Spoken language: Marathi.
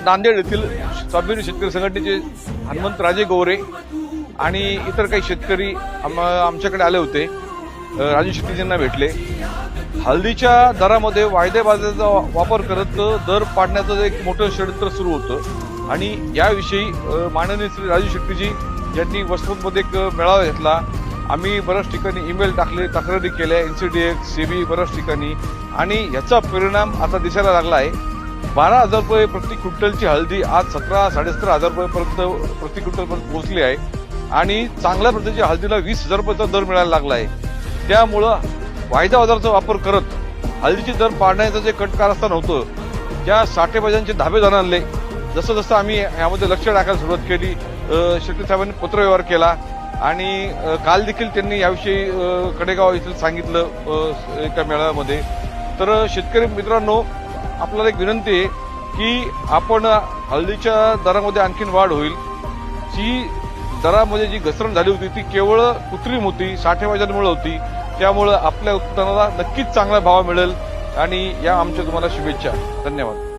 नांदेड येथील स्वाभिमानी शेतकरी संघटनेचे हनुमंतराजे गोरे आणि इतर काही शेतकरी आमच्याकडे आले होते. राजू शेट्टीजींना भेटले. हळदीच्या दरामध्ये वायदेबाजाचा वापर करत दर पाडण्याचं एक मोठं षडयंत्र सुरू होतं आणि याविषयी माननीय श्री राजू शेट्टीजी यांनी वसमतमध्ये एक मेळावा घेतला. आम्ही बऱ्याच ठिकाणी ईमेल टाकले, तक्रारी केल्या, NCDX, सेबी बऱ्याच ठिकाणी, आणि याचा परिणाम आता दिसायला लागला आहे. 12,000 रुपये प्रति क्विंटलची हळदी आज 17,000-17,000 रुपयेपर्यंत प्रति क्विंटलपर्यंत पोहोचली आहे आणि चांगल्या प्रतीच्या हळदीला 20,000 रुपयाचा दर मिळायला लागला आहे. त्यामुळं वायदा बाजाराचा वापर करत हळदीचे दर पाडण्याचं जे कटकारस्थान होतं, त्या साठेबाजांचे धाबे जाणले. जसं जसं आम्ही यामध्ये लक्ष टाकायला सुरुवात केली, शेट्टी साहेबांनी पत्रव्यवहार केला आणि काल देखील त्यांनी याविषयी कडेगाव येथील सांगितलं एका मेळाव्यामध्ये. तर शेतकरी मित्रांनो, आपल्याला एक विनंती आहे की आपण हळदीच्या दरामध्ये आणखीन वाढ होईल. जी दरामध्ये जी घसरण झाली होती ती केवळ कृत्रिम होती, साठेबाजांमुळे होती. त्यामुळे आपल्या उत्पन्नाला नक्कीच चांगला भाव मिळेल आणि या आमच्या तुम्हाला शुभेच्छा. धन्यवाद.